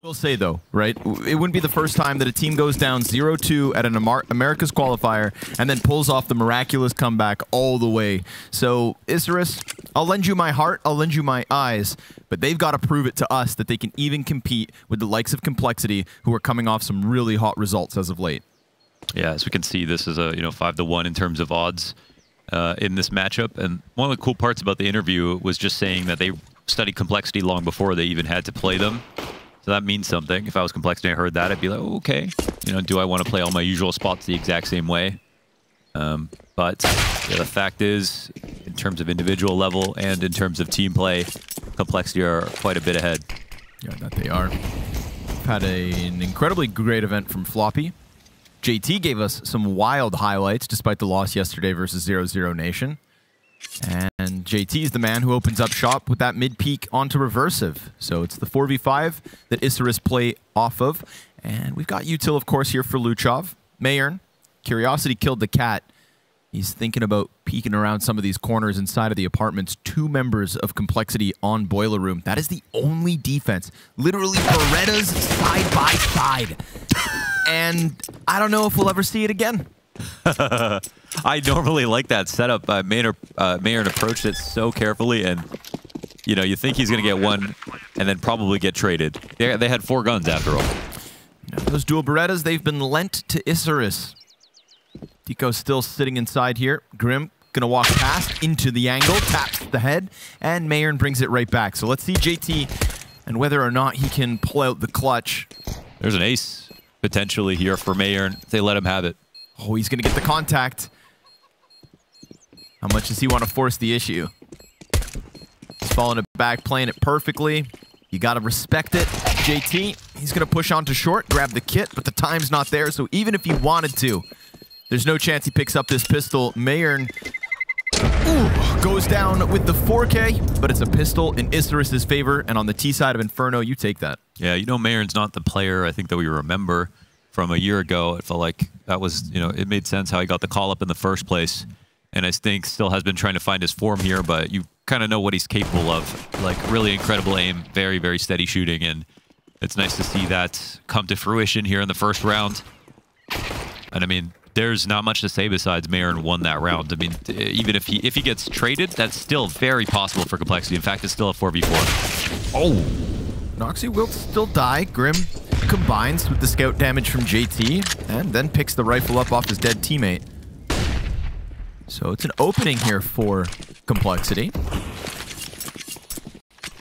We'll say, though, right? It wouldn't be the first time that a team goes down 0-2 at an America's qualifier and then pulls off the miraculous comeback all the way. So, Isurus, I'll lend you my heart, I'll lend you my eyes, but they've got to prove it to us that they can even compete with the likes of Complexity, who are coming off some really hot results as of late. Yeah, as we can see, this is a 5-1 in terms of odds in this matchup. And one of the cool parts about the interview was just saying that they studied Complexity long before they even had to play them. So that means something. If I was Complexity and I heard that, I'd be like, oh, okay, do I want to play all my usual spots the exact same way? But yeah, the fact is, in terms of individual level and in terms of team play, Complexity are quite a bit ahead. Yeah, that they are. Had an incredibly great event from Floppy. JT gave us some wild highlights despite the loss yesterday versus 0-0 Nation. And JT is the man who opens up shop with that mid-peak onto reversive. So it's the 4v5 that Isurus play off of. And we've got util, of course, here for luchov. meyern, Curiosity killed the cat. He's thinking about peeking around some of these corners inside of the apartments. 2 members of Complexity on Boiler Room. That is the only defense. Literally Berettas side by side. And I don't know if we'll ever see it again. I normally like that setup. meyern approached it so carefully, and you think he's going to get one and then probably get traded. They had 4 guns after all. Now, those dual Berettas, they've been lent to Isurus. Tico's still sitting inside here. Grim going to walk past into the angle, taps the head, and meyern brings it right back. So let's see JT and whether or not he can pull out the clutch. There's an ace potentially here for meyern if they let him have it. Oh, he's going to get the contact. How much does he want to force the issue? He's following it back, playing it perfectly. You got to respect it. JT, he's going to push on to short, grab the kit, but the time's not there, so even if he wanted to, there's no chance he picks up this pistol. meyern goes down with the 4K, but it's a pistol in Isurus' favor, and on the T side of Inferno, you take that. Yeah, meyern's not the player I think that we remember from a year ago. It felt like that was, it made sense how he got the call up in the first place. And I think still has been trying to find his form here, but you kind of know what he's capable of. Like, really incredible aim, very, very steady shooting, and it's nice to see that come to fruition here in the first round. And I mean, there's not much to say besides meyern won that round. I mean, even if he gets traded, that's still very possible for Complexity. In fact, it's still a 4v4. Oh! Noxy will still die. Grim combines with the scout damage from JT and then picks the rifle up off his dead teammate. So it's an opening here for Complexity.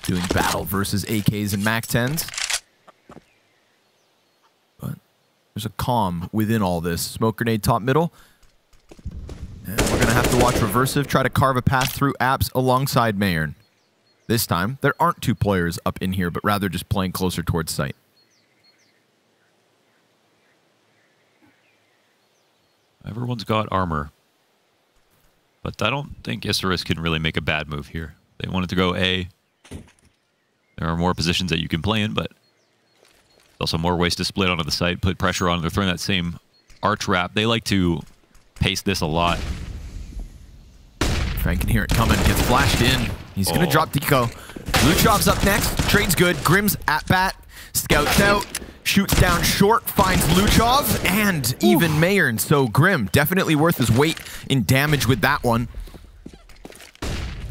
Doing battle versus AKs and MAC-10s. But there's a calm within all this. Smoke grenade top middle. And we're going to have to watch reversive try to carve a path through apps alongside meyern. This time, there aren't 2 players up in here, but rather just playing closer towards site. Everyone's got armor. But I don't think Isurus can really make a bad move here. They wanted to go A. There are more positions that you can play in, but there's also more ways to split onto the site, put pressure on. They're throwing that same arch wrap. They like to pace this a lot. Frank can hear it coming. Gets flashed in. He's going to drop Tico. Luchov's up next. Trade's good. Grim's at bat. Scouts out. Shoots down short. Finds luchov and even meyern. So Grim definitely worth his weight in damage with that one.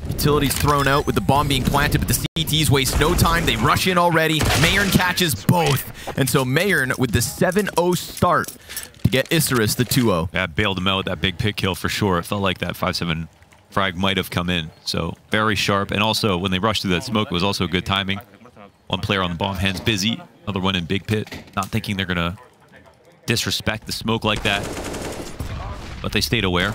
Utility's thrown out with the bomb being planted, but the CTs waste no time. They rush in already. meyern catches both. And so meyern with the 7-0 start to get Isurus the 2-0. Yeah, bailed him out with that big pick kill for sure. It felt like that 5-7 frag might have come in. So very sharp. And also, when they rushed through that smoke, it was also good timing. One player on the bomb, hands busy. Another one in big pit. Not thinking they're going to disrespect the smoke like that. But they stayed aware.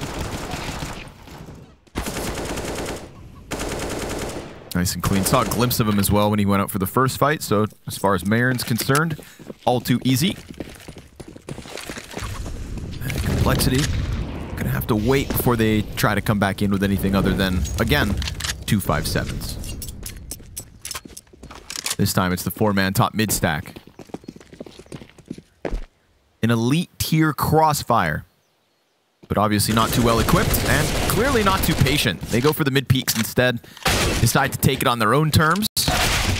Nice and clean. Saw a glimpse of him as well when he went out for the first fight. So as far as meyern's concerned, all too easy. And Complexity going to have to wait before they try to come back in with anything other than, again, 2 5-7s. This time it's the 4-man top mid stack. An elite tier crossfire. But obviously not too well equipped and clearly not too patient. They go for the mid peaks instead. Decide to take it on their own terms.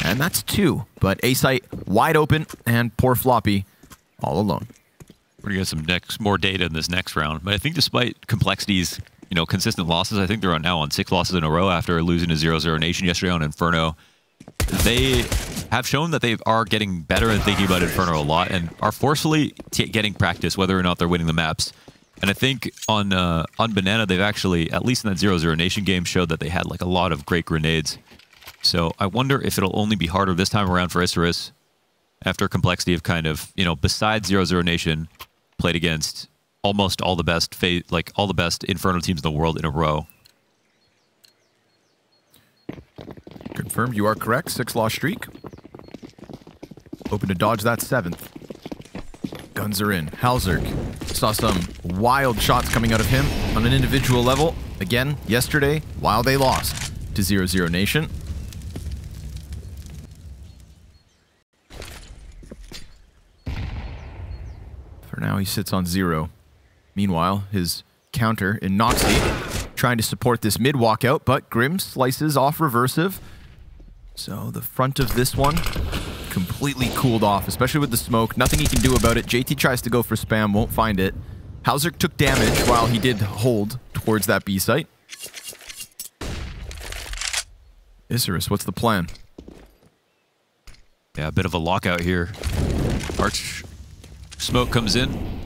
And that's 2. But A-site wide open and poor Floppy all alone. We're going to get some more data in this next round. But I think despite Complexity's consistent losses, I think they're now on 6 losses in a row after losing to 0-0 Nation yesterday on Inferno. They have shown that they are getting better and thinking about Inferno a lot and are forcefully getting practice whether or not they're winning the maps. And I think on Banana, they've actually, at least in that 0-0 Nation game, showed that they had like a lot of great grenades. So I wonder if it'll only be harder this time around for Isurus after Complexity have kind of, besides 0-0 Nation, played against almost all the best Inferno teams in the world in a row. Confirmed, you are correct. 6-loss streak. Hoping to dodge that 7th. Guns are in. hallzerk saw some wild shots coming out of him on an individual level. Again, yesterday, while they lost to 0-0 Nation. For now, he sits on 0. Meanwhile, his counter in Noxy trying to support this mid walkout, but Grim slices off reversive. So the front of this one completely cooled off, especially with the smoke. Nothing he can do about it. JT tries to go for spam, won't find it. hallzerk took damage while he did hold towards that B site. Isurus, what's the plan? Yeah, a bit of a lockout here. Arch smoke comes in.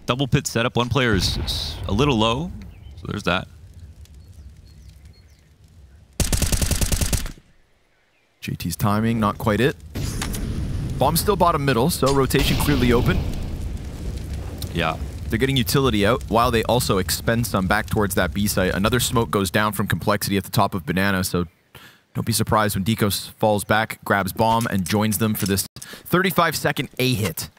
Double pit setup. One player is a little low, so there's that. JT's timing, not quite it. Bomb still bottom middle, so rotation clearly open. Yeah. They're getting utility out while they also expend some back towards that B site. Another smoke goes down from Complexity at the top of Banana, so don't be surprised when Deco falls back, grabs bomb, and joins them for this 35-second A hit.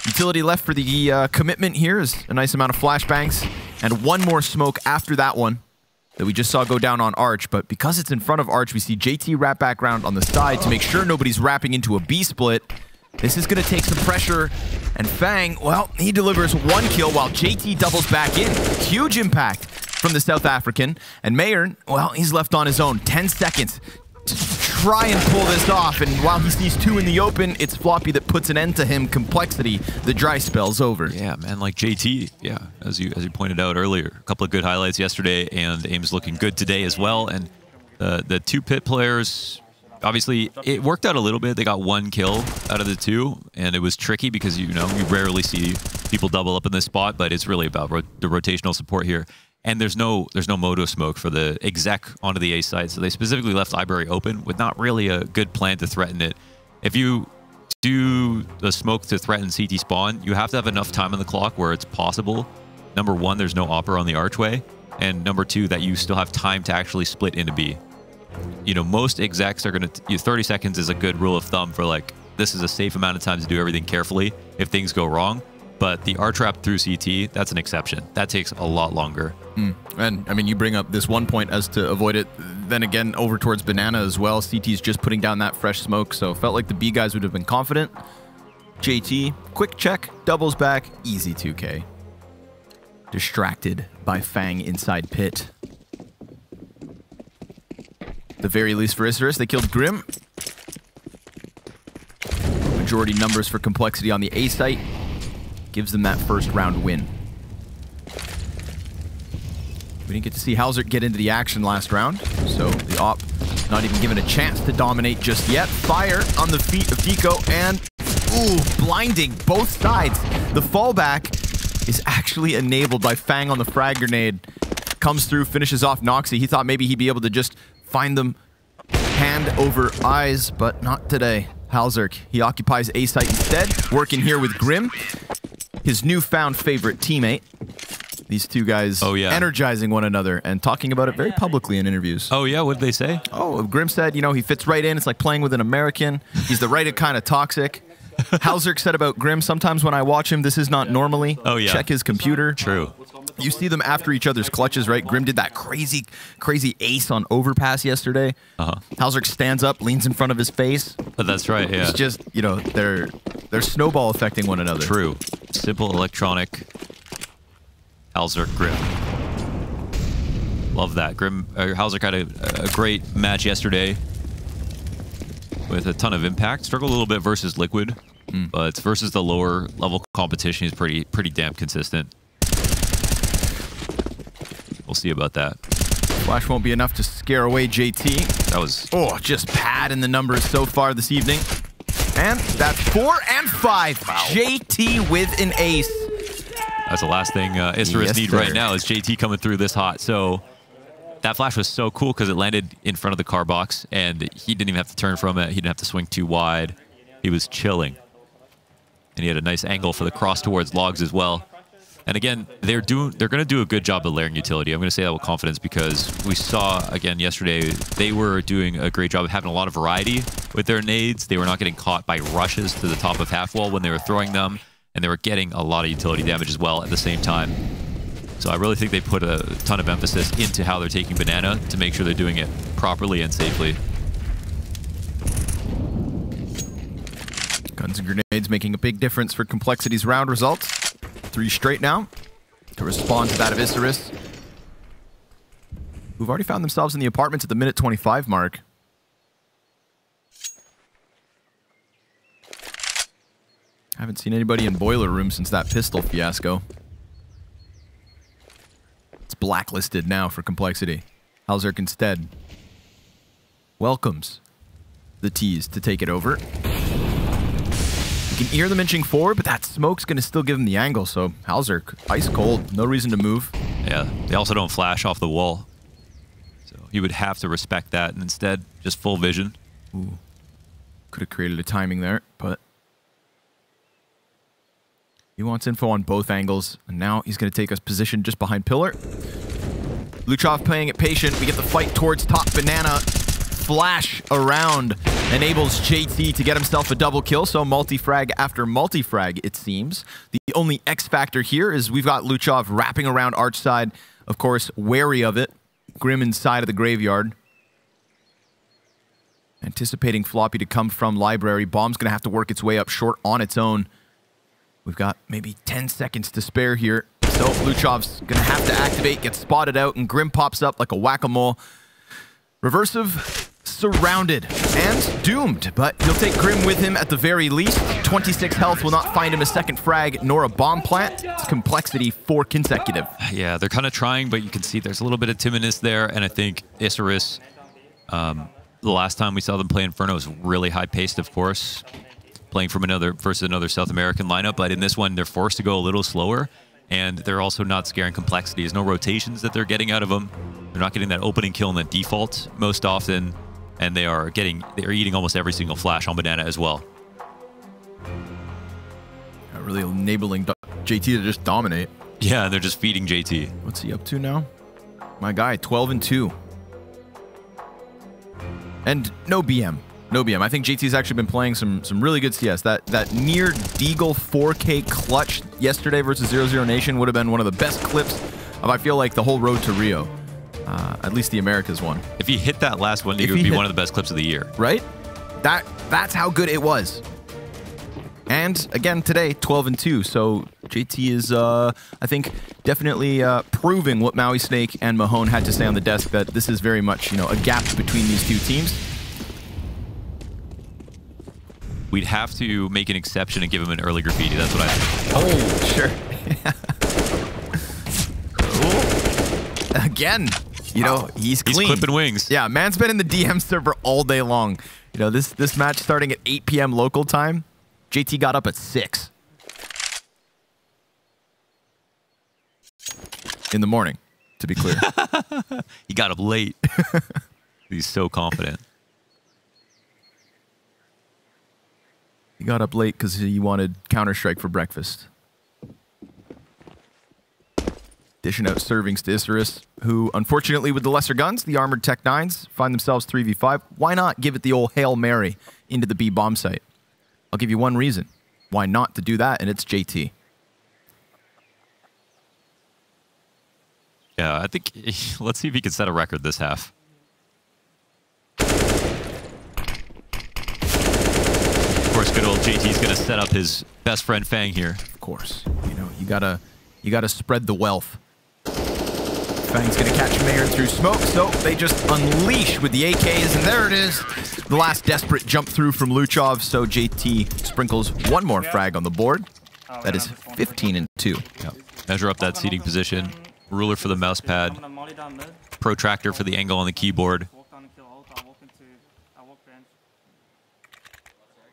Utility left for the commitment here is a nice amount of flashbangs, and one more smoke after that one that we just saw go down on Arch, but because it's in front of Arch, we see JT wrap back around on the side to make sure nobody's wrapping into a B split. This is going to take some pressure, and Fang, well, he delivers 1 kill while JT doubles back in. Huge impact from the South African, and meyern, well, he's left on his own. 10 seconds to try and pull this off, and while he sees 2 in the open, it's Floppy that puts an end to him. Complexity, the dry spell's over. Yeah, man, like JT, yeah, as you pointed out earlier, a couple of good highlights yesterday, and AIM's looking good today as well. And the 2 pit players, obviously, it worked out a little bit. They got 1 kill out of the 2, and it was tricky because, you rarely see people double up in this spot, but it's really about the rotational support here. And there's no moto smoke for the exec onto the A side, so they specifically left library open with not really a good plan to threaten it. If you do the smoke to threaten CT spawn, you have to have enough time on the clock where it's possible. Number 1, there's no opper on the archway, and number 2, that you still have time to actually split into B. Most execs are going to... 30 seconds is a good rule of thumb for, like, this is a safe amount of time to do everything carefully if things go wrong. But the R-trap through CT, that's an exception. That takes a lot longer. And, I mean, you bring up this one point as to avoid it. Then again, over towards Banana as well. CT's just putting down that fresh smoke, so felt like the B guys would have been confident. JT, quick check, doubles back, easy 2K. Distracted by Fang inside pit. The very least for Isurus, they killed Grim. Majority numbers for Complexity on the A site. Gives them that first round win. We didn't get to see hallzerk get into the action last round, so the op not even given a chance to dominate just yet. Fire on the feet of Deco, and ooh, blinding both sides. The fallback is actually enabled by Fang on the frag grenade. Comes through, finishes off Noxy. He thought maybe he'd be able to just find them hand over eyes, but not today. hallzerk, he occupies A site instead, working here with Grim, his newfound favorite teammate. These 2 guys energizing one another and talking about it very publicly in interviews. Oh, yeah? What did they say? Oh, Grim said, he fits right in. It's like playing with an American. He's the right kind of toxic. hallzerk said about Grim, sometimes when I watch him, this is not normally. Oh, yeah. Check his computer. True. You see them after each other's clutches, right? Grim did that crazy ace on overpass yesterday. hallzerk stands up, leans in front of his face. That's right, yeah. It's just, they're snowball affecting one another. True. Simple electronic hallzerk Grim. Love that. hallzerk had a great match yesterday. with a ton of impact. Struggled a little bit versus Liquid, but versus the lower level competition, he's pretty damn consistent. We'll see about that. Flash won't be enough to scare away JT. That was... Oh, just pad in the numbers so far this evening. And that's 4 and 5. Wow. JT with an ace. That's the last thing Isurus need right now is JT coming through this hot. So that flash was so cool because it landed in front of the car box and he didn't even have to turn from it. He didn't have to swing too wide. He was chilling. And he had a nice angle for the cross towards logs as well. And again, they're going to do a good job of layering utility. I'm going to say that with confidence because we saw, again, yesterday, they were doing a great job of having a lot of variety with their nades. They were not getting caught by rushes to the top of half wall when they were throwing them. And they were getting a lot of utility damage as well at the same time. So I really think they put a ton of emphasis into how they're taking Banana to make sure they're doing it properly and safely. Guns and grenades making a big difference for Complexity's round results. 3 straight now to respond to that of Isurus, who've already found themselves in the apartments at the minute 25 mark. Haven't seen anybody in Boiler Room since that pistol fiasco. It's blacklisted now for Complexity. hallzerk instead welcomes the T's to take it over. You can hear them inching forward, but that smoke's going to still give him the angle, so hallzerk, ice cold, no reason to move. Yeah, they also don't flash off the wall. So he would have to respect that, and instead, just full vision. Ooh. Could have created a timing there, but he wants info on both angles, and now he's going to take us position just behind Pillar. Luchov playing it patient. We get the fight towards top. Banana flash around enables JT to get himself a double kill, so multi-frag after multi-frag, it seems. The only X factor here is we've got Luchov wrapping around Arch side, of course, wary of it. Grim inside of the graveyard. Anticipating Floppy to come from library. Bomb's going to have to work its way up short on its own. We've got maybe 10 seconds to spare here. So Luchov's going to have to activate, get spotted out, and Grim pops up like a whack-a-mole. Reversive surrounded and doomed, but he'll take Grim with him at the very least. 26 health will not find him a second frag nor a bomb plant. It's Complexity 4 consecutive. Yeah, they're kind of trying, but you can see there's a little bit of timidness there, and I think Isurus, the last time we saw them play Inferno was really high-paced, of course, playing from versus another South American lineup, but in this one, they're forced to go a little slower, and they're also not scaring Complexity. There's no rotations that they're getting out of them. They're not getting that opening kill in the default most often, and they're eating almost every single flash on Banana as well. Really enabling JT to just dominate. Yeah, they're just feeding JT. What's he up to now? My guy, 12 and 2. And no BM. No BM. I think JT's actually been playing some really good CS. That near Deagle 4K clutch yesterday versus 00 Nation would have been one of the best clips of, I feel like, the whole road to Rio. At least the Americas one. If he hit that last one, it would be one of the best clips of the year. Right? That's how good it was. And again today, 12 and 2. So JT is, I think, definitely proving what Maui Snake and Mahone had to say on the desk, that this is very much, a gap between these two teams. We'd have to make an exception and give him an early graffiti. That's what I think. Oh, sure. Cool. Again, he's clean. He's clipping wings. Yeah, man's been in the DM server all day long. This match starting at 8 p.m. local time. JT got up at 6 in the morning, to be clear. He got up late. He's so confident. He got up late because he wanted Counter-Strike for breakfast. Dishing out servings to Isurus, who, unfortunately, with the lesser guns, the armored Tech 9s, find themselves 3v5. Why not give it the old Hail Mary into the B bomb site? I'll give you one reason why not to do that, and it's JT. Yeah, I think, let's see if he can set a record this half. Of course, good old JT's going to set up his best friend Fang here. Of course. You gotta spread the wealth. Fang's going to catch meyern through smoke, so they just unleash with the AKs, and there it is. The last desperate jump through from Luchov, so JT sprinkles one more frag on the board. That is 15 and 2. Yep. Measure up that seating position. Ruler for the mouse pad. Protractor for the angle on the keyboard.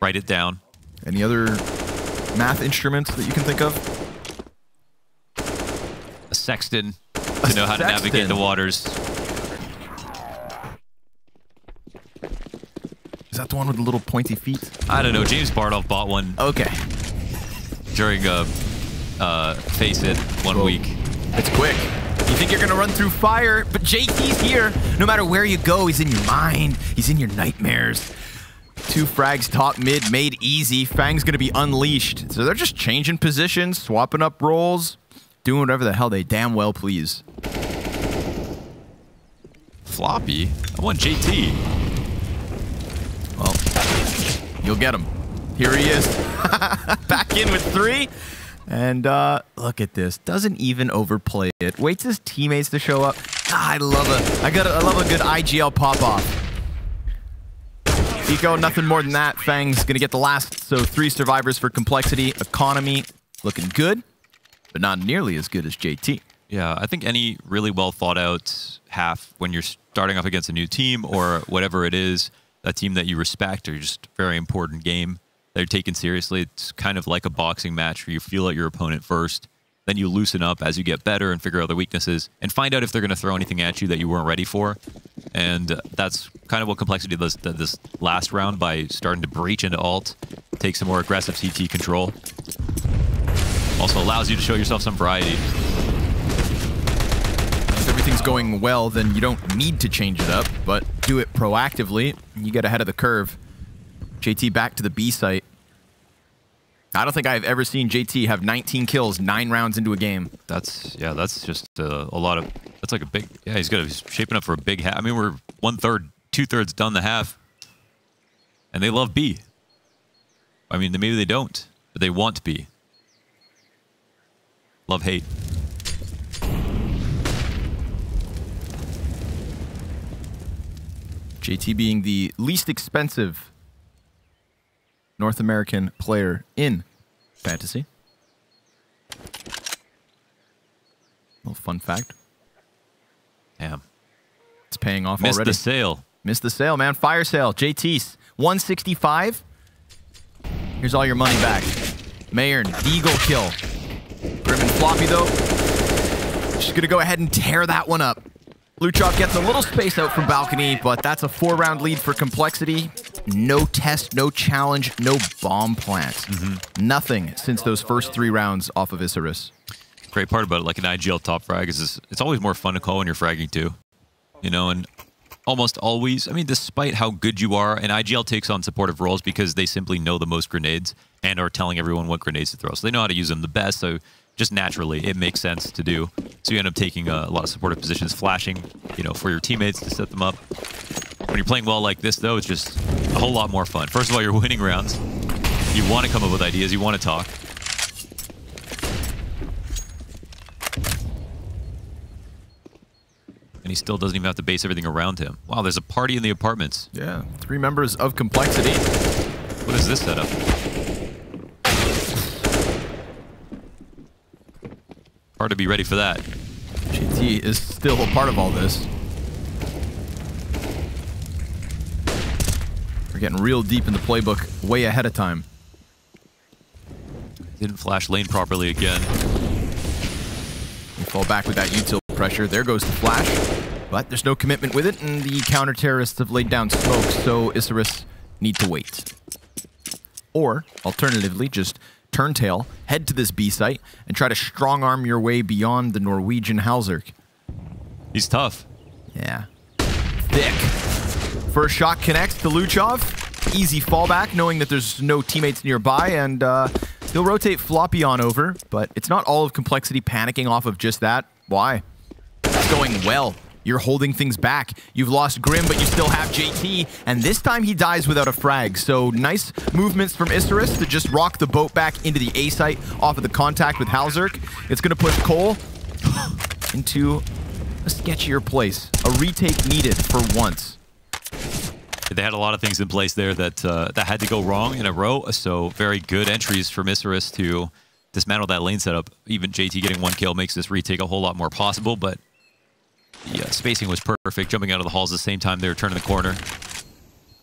Write it down. Any other math instruments that you can think of? A sextant to know how to navigate the waters. Is that the one with the little pointy feet? I don't know. James Bardolph bought one. Okay. During Face It one week. It's quick. You think you're going to run through fire, but JT's here. No matter where you go, he's in your mind. He's in your nightmares. 2 frags top mid made easy. Fang's going to be unleashed. So they're just changing positions, swapping up roles, doing whatever the hell they damn well please. Floppy? I want JT. Well, you'll get him. Here he is. Back in with 3. And look at this. Doesn't even overplay it. Waits his teammates to show up. I love a good IGL pop-off. Eco, nothing more than that. Fang's going to get the last, so 3 survivors for complexity. Economy looking good, but not nearly as good as JT. Yeah, I think any really well thought out half when you're starting off against a new team or whatever it is, a team that you respect or just a very important game that you're taking seriously, it's kind of like a boxing match where you feel out your opponent first, then you loosen up as you get better and figure out their weaknesses and find out if they're going to throw anything at you that you weren't ready for. And that's kind of what Complexity does this last round by starting to breach into ult, take some more aggressive CT control. Also allows you to show yourself some variety. If everything's going well, then you don't need to change it up, but do it proactively. You get ahead of the curve. JT back to the B site. I don't think I've ever seen JT have 19 kills 9 rounds into a game. That's just a lot of. That's like a big. Yeah, he's shaping up for a big half. I mean, we're 1/3, 2/3 done the half, and they love B. I mean, maybe they don't, but they want B. Love hate. JT being the least expensive North American player in Fantasy. Little fun fact. Damn. It's paying off already. Missed the sale. Missed the sale, man. Fire sale. JT's 165. Here's all your money back. meyern, Deagle kill. Grim and Floppy, though, just going to go ahead and tear that one up. Luchov gets a little space out from balcony, but that's a 4-round lead for Complexity. No test, no challenge, no bomb plant. Nothing since those first 3 rounds off of Isurus. Great part about it, like an IGL top frag is it's always more fun to call when you're fragging too. You know, and almost always, I mean, despite how good you are, an IGL takes on supportive roles because they simply know the most grenades and are telling everyone what grenades to throw. So they know how to use them the best, so just naturally, it makes sense to do. So you end up taking a lot of supportive positions, flashing, you know, for your teammates to set them up. When you're playing well like this, though, it's just a whole lot more fun. First of all, you're winning rounds. You want to come up with ideas. You want to talk. And he still doesn't even have to base everything around him. Wow, there's a party in the apartments. Yeah, 3 members of Complexity. What is this setup? Hard to be ready for that. JT is still a part of all this. We're getting real deep in the playbook way ahead of time. Didn't flash lane properly again. We fall back with that util pressure. There goes the flash. But there's no commitment with it, and the counter-terrorists have laid down smoke, so Isurus need to wait. Or, alternatively, just turn tail, head to this B site, and try to strong-arm your way beyond the Norwegian hallzerk. He's tough. Yeah. Thick. First shot connects to Luchov. Easy fallback, knowing that there's no teammates nearby, and he'll rotate Floppy on over, but it's not all of Complexity panicking off of just that. Why? It's going well. You're holding things back. You've lost Grim, but you still have JT, and this time he dies without a frag. So nice movements from Isurus to just rock the boat back into the A site off of the contact with hallzerk. It's going to push Cole into a sketchier place. A retake needed for once. They had a lot of things in place there that that had to go wrong in a row. So very good entries from Isurus to dismantle that lane setup. Even JT getting 1 kill makes this retake a whole lot more possible. But yeah, spacing was perfect. Jumping out of the halls at the same time they were turning the corner.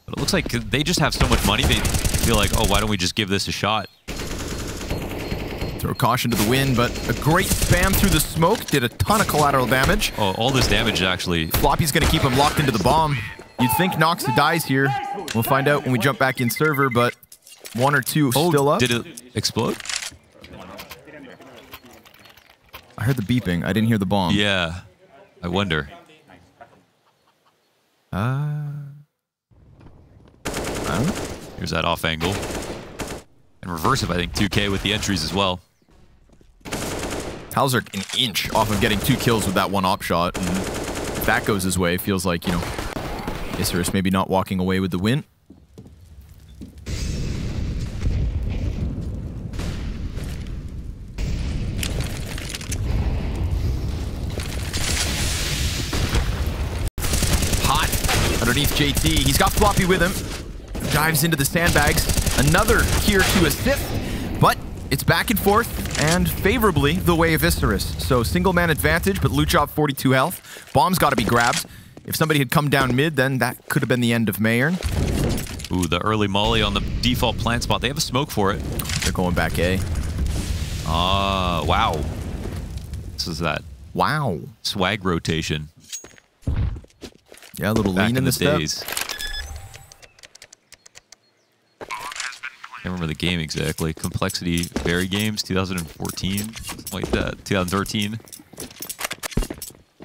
But it looks like they just have so much money. They feel like, oh, why don't we just give this a shot? Throw caution to the wind, but a great spam through the smoke. Did a ton of collateral damage. Oh, all this damage actually. Floppy's going to keep him locked into the bomb. You'd think Nox dies here. We'll find out when we jump back in server, but 1 or 2 still up. Did it explode? I heard the beeping. I didn't hear the bomb. Yeah. I wonder. Here's that off angle. And reversive, I think, 2K with the entries as well. hallzerk an inch off of getting 2 kills with that one op shot. And if that goes his way, it feels like, you know, Isurus maybe not walking away with the win. Hot underneath JT. He's got Floppy with him. Dives into the sandbags. Another here to assist, but it's back and forth and favorably the way of Isurus. So single man advantage, but luchov 42 health. Bomb's got to be grabbed. If somebody had come down mid, then that could have been the end of meyern. Ooh, the early molly on the default plant spot. They have a smoke for it. They're going back A. Wow. This is that. Wow. Swag rotation. Yeah, a little Back lean in the step. days. I can't remember the game exactly. Complexity Berry Games, 2014, something like that. 2013.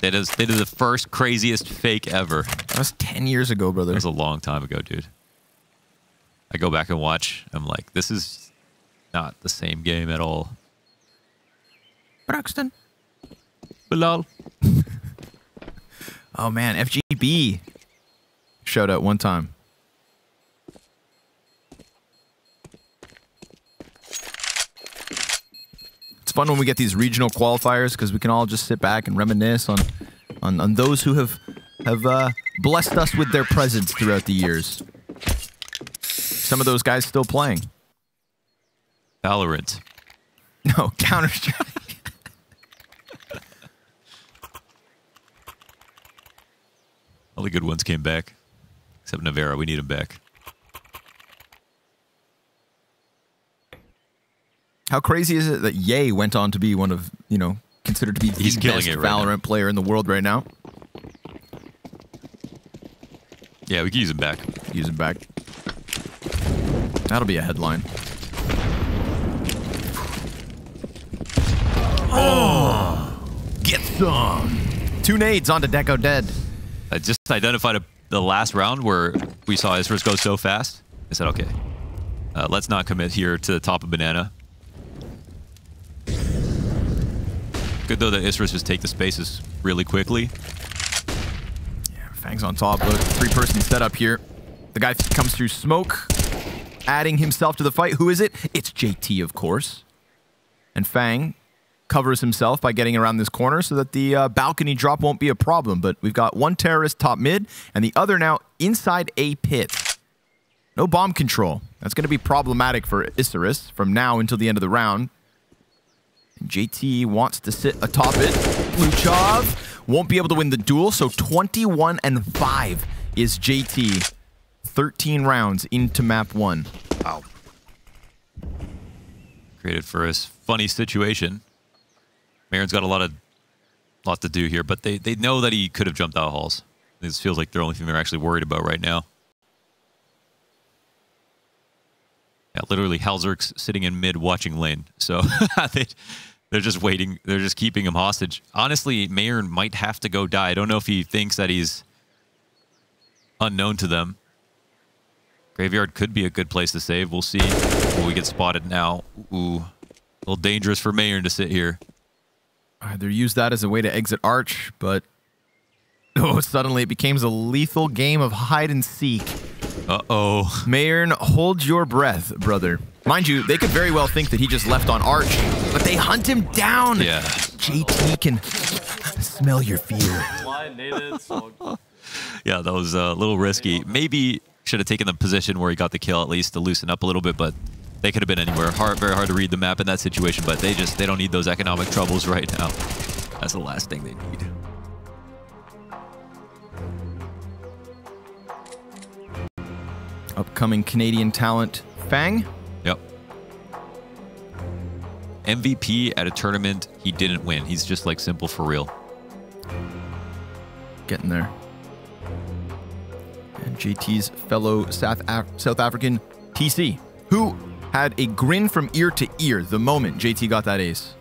They did the first craziest fake ever. That was 10 years ago, brother. That was a long time ago, dude. I go back and watch. I'm like, this is not the same game at all. Braxton. Bilal. Oh, man. FGB. Shout out one time. It's fun when we get these regional qualifiers because we can all just sit back and reminisce on those who have blessed us with their presence throughout the years. Some of those guys still playing. Valorant. No, Counter-Strike. All the good ones came back. Except Navarra, we need him back. How crazy is it that Ye went on to be one of, you know, considered to be the best Valorant player in the world right now? Yeah, we can use him back. Use him back. That'll be a headline. Oh! Get some! 2 nades onto Deco Dead. I just identified the last round where we saw Isurus go so fast. I said, okay, let's not commit here to the top of Banana. Good, though, that Isurus just take the spaces really quickly. Yeah, Fang's on top. Look, 3-person setup here. The guy comes through smoke, adding himself to the fight. Who is it? It's JT, of course. And Fang covers himself by getting around this corner so that the balcony drop won't be a problem. But we've got one terrorist top mid, and the other now inside a pit. No bomb control. That's going to be problematic for Isurus from now until the end of the round. JT wants to sit atop it. luchov won't be able to win the duel, so 21-5 is JT. 13 rounds into map 1. Wow. Created for his funny situation. meyern's got a lot to do here, but they know that he could have jumped out of halls. This feels like the only thing they're actually worried about right now. Yeah, literally, hallzerk's sitting in mid watching lane. So they're just waiting. They're just keeping him hostage. Honestly, meyern might have to go die. I don't know if he thinks that he's unknown to them. Graveyard could be a good place to save. We'll see. Will we get spotted now? Ooh, a little dangerous for meyern to sit here. Either use that as a way to exit Arch, but suddenly it becomes a lethal game of hide and seek. Uh-oh. meyern, hold your breath, brother. Mind you, they could very well think that he just left on Arch, but they hunt him down. Yeah. JT can smell your fear. Yeah, that was a little risky. Maybe should have taken the position where he got the kill at least to loosen up a little bit, but they could have been anywhere. Very hard to read the map in that situation, but they don't need those economic troubles right now. That's the last thing they need. Upcoming Canadian talent, Fang. Yep. MVP at a tournament he didn't win. He's just like simple for real. Getting there. And JT's fellow South African TC, who had a grin from ear to ear the moment JT got that ace.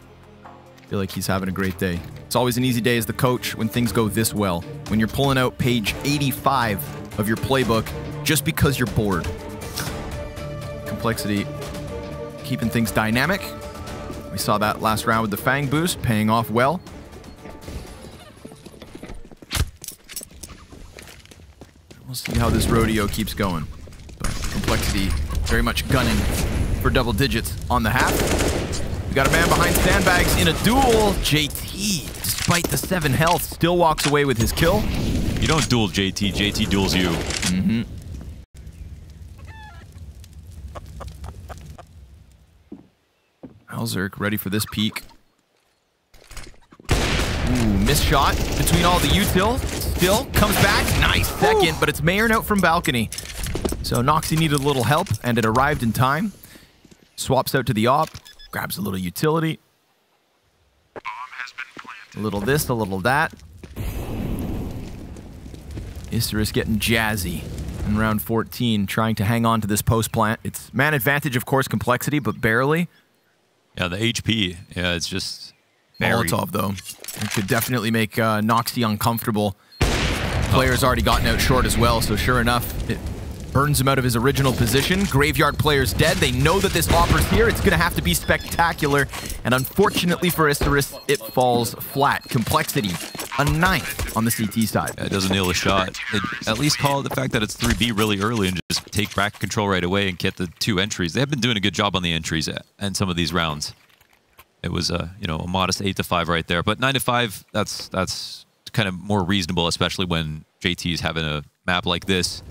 I feel like he's having a great day. It's always an easy day as the coach when things go this well. When you're pulling out page 85 of your playbook just because you're bored. Complexity keeping things dynamic. We saw that last round with the Fang boost, paying off well. We'll see how this rodeo keeps going. But Complexity very much gunning for double digits on the half. We got a man behind sandbags in a duel. JT, despite the 7 health, still walks away with his kill. You don't duel JT, JT duels you. Mm-hmm. hallzerk ready for this peek. Ooh, missed shot between all the util. Still comes back. Nice second, but it's meyern out from balcony. So Noxy needed a little help, and it arrived in time. Swaps out to the op. Grabs a little utility. A little this, a little that. Isurus getting jazzy in round 14, trying to hang on to this post plant. It's man advantage, of course, Complexity, but barely. Yeah, the HP. Yeah, it's just very... Molotov, though. It could definitely make Noxy uncomfortable. Player's already gotten out short as well, so sure enough, it burns him out of his original position. Graveyard player's dead. They know that this offer's here. It's going to have to be spectacular. And unfortunately for Isurus, it falls flat. Complexity, a 9th on the CT side. Yeah, it doesn't nail a shot. It at least call it the fact that it's 3B really early and just take back control right away and get the 2 entries. They have been doing a good job on the entries and some of these rounds. It was a modest 8-5 right there, but 9-5. That's kind of more reasonable, especially when JT is having a map like this.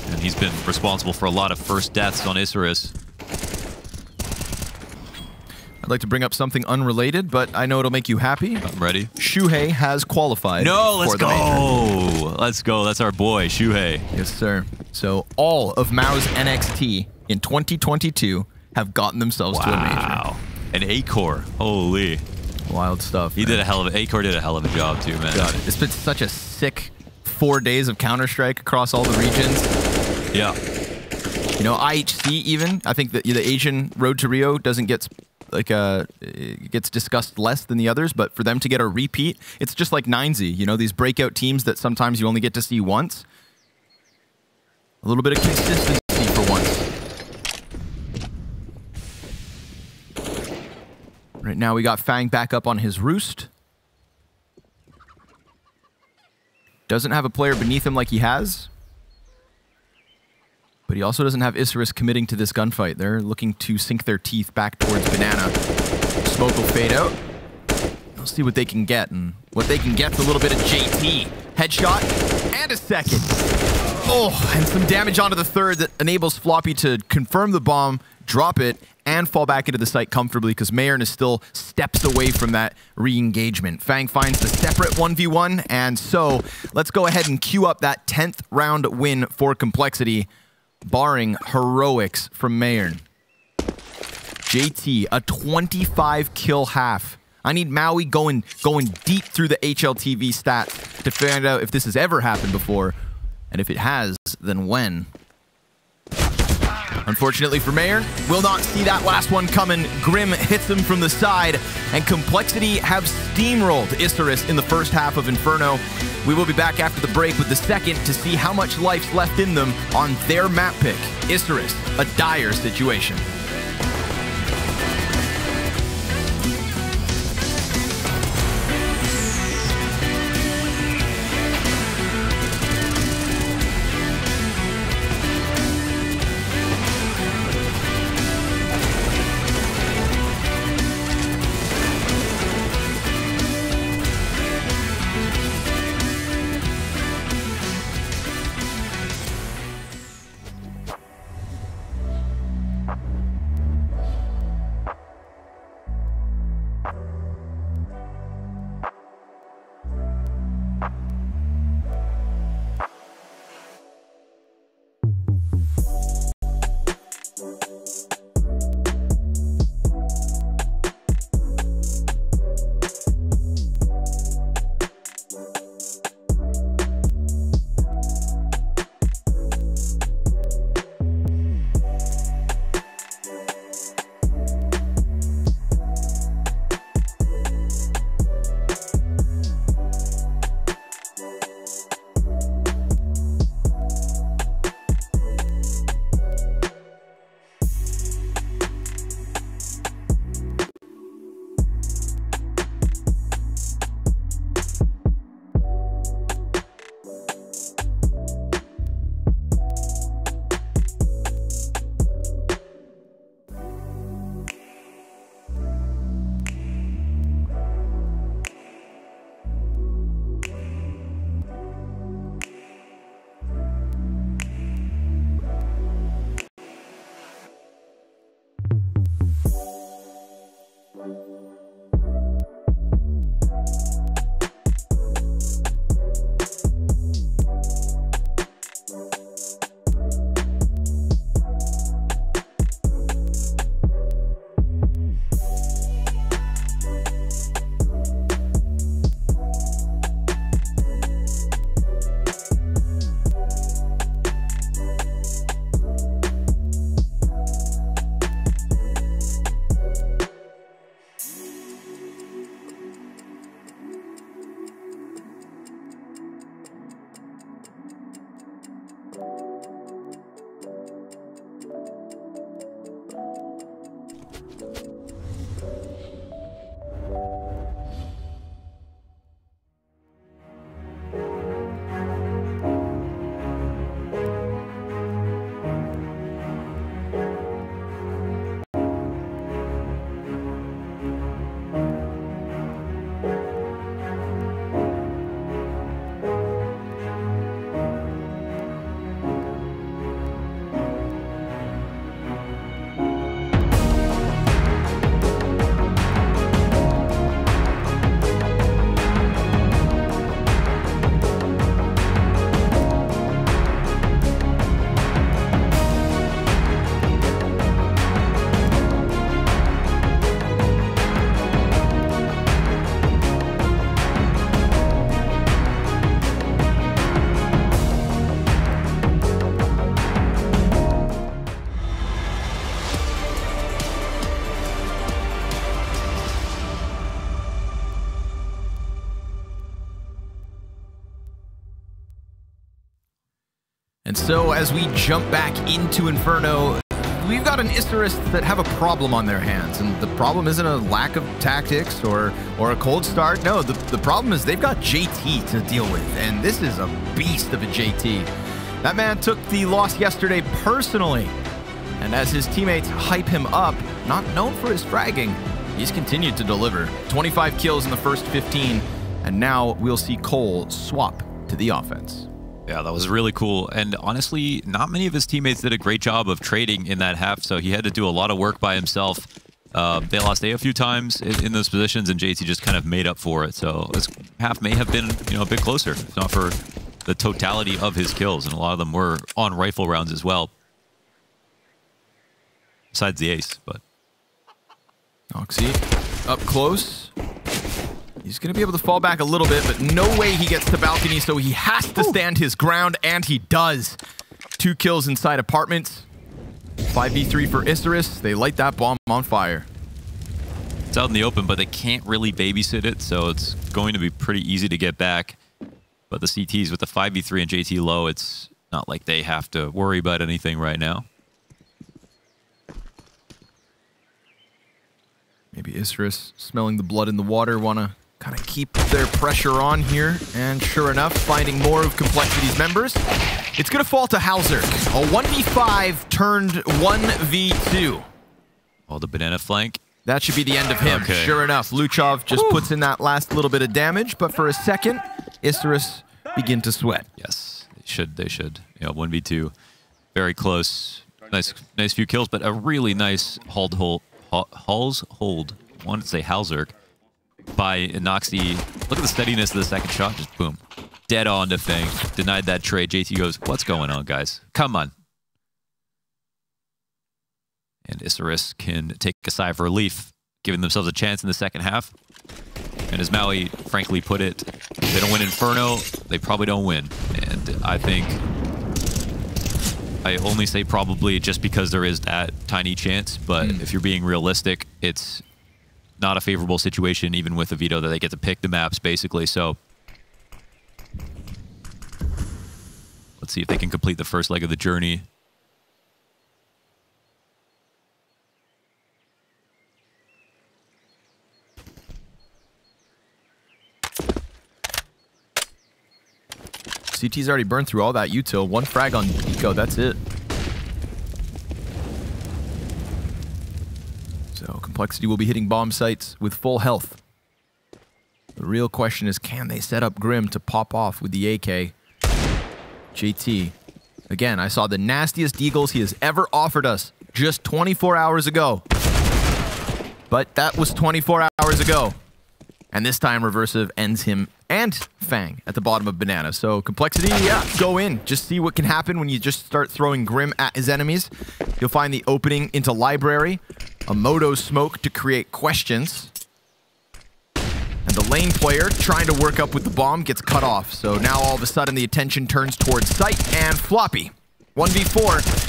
And he's been responsible for a lot of first deaths on Isurus. I'd like to bring up something unrelated, but I know it'll make you happy. I'm ready. Shuhei has qualified. No, let's go. Let's go. That's our boy, Shuhei. Yes, sir. So all of Mao's NXT in 2022 have gotten themselves to a major. Wow. An A-core. Holy. Wild stuff. He did a hell of A-core did a hell of a job too, man. God, it's been such a sick 4 days of Counter-Strike across all the regions. Yeah. You know, IHC even, I think that the Asian Road to Rio doesn't get it gets discussed less than the others, but for them to get a repeat, it's just like 9Z, you know, these breakout teams that sometimes you only get to see once. A little bit of consistency for once. Right now we got Fang back up on his roost. Doesn't have a player beneath him like he has. But he also doesn't have Isurus committing to this gunfight. They're looking to sink their teeth back towards Banana. Smoke will fade out. We'll see what they can get. And what they can get's a little bit of JT. Headshot and a second. Oh, and some damage onto the third that enables Floppy to confirm the bomb, drop it, and fall back into the site comfortably because meyern is still steps away from that re-engagement. Fang finds the separate 1v1, and so let's go ahead and queue up that 10th round win for Complexity, barring heroics from meyern. JT, a 25 kill half. I need Maui going deep through the HLTV stats to find out if this has ever happened before, and if it has, then when. Unfortunately for meyern, will not see that last one coming. Grim hits him from the side, and Complexity have steamrolled Isurus in the first half of Inferno. We will be back after the break with the second to see how much life's left in them on their map pick. Isurus, a dire situation. And so as we jump back into Inferno, we've got an Isurus that have a problem on their hands. And the problem isn't a lack of tactics or a cold start. No, the problem is they've got JT to deal with. And this is a beast of a JT. That man took the loss yesterday personally. And as his teammates hype him up, not known for his fragging, he's continued to deliver. 25 kills in the first 15. And now we'll see Cole swap to the offense. Yeah, that was really cool. And honestly, not many of his teammates did a great job of trading in that half, so he had to do a lot of work by himself. They lost A a few times in those positions, and JT just kind of made up for it. So this half may have been, a bit closer, if not for the totality of his kills, and a lot of them were on rifle rounds as well. Besides the ace, but... Oxy up close. He's going to be able to fall back a little bit, but no way he gets to balcony, so he has to stand his ground, and he does. 2 kills inside apartments. 5v3 for Isurus. They light that bomb on fire. It's out in the open, but they can't really babysit it, so it's going to be pretty easy to get back. But the CTs with the 5v3 and JT low, it's not like they have to worry about anything right now. Maybe Isurus, smelling the blood in the water, want to kind of keep their pressure on here. And sure enough, finding more of Complexity's members. It's going to fall to hallzerk. A 1v5 turned 1v2. Oh, the banana flank. That should be the end of him. Okay. Sure enough, luchov just puts in that last little bit of damage. But for a second, Isurus begin to sweat. Yes, they should. 1v2. Very close. Nice few kills, but a really nice hold. I wanted to say hallzerk by Inoxy. Look at the steadiness of the second shot. Just boom. Dead on to Fang. Denied that trade. JT goes, what's going on, guys? Come on. And Isurus can take a sigh of relief, giving themselves a chance in the second half. And as Maui frankly put it, if they don't win Inferno, they probably don't win. And I think I only say probably just because there is that tiny chance, but if you're being realistic, it's not a favorable situation, even with the veto, that they get to pick the maps, basically. So let's see if they can complete the first leg of the journey. CT's already burned through all that util. 1 frag on Eco, that's it. So Complexity will be hitting bomb sites with full health. The real question is, can they set up Grim to pop off with the AK? JT. Again, I saw the nastiest deagles he has ever offered us just 24 hours ago. But that was 24 hours ago. And this time, Reversive ends him and Fang at the bottom of Banana. So Complexity, yeah, go in. Just see what can happen when you just start throwing Grim at his enemies. You'll find the opening into Library, a Moto smoke to create questions. And the lane player, trying to work up with the bomb, gets cut off. So now all of a sudden the attention turns towards Sight and Floppy. 1v4.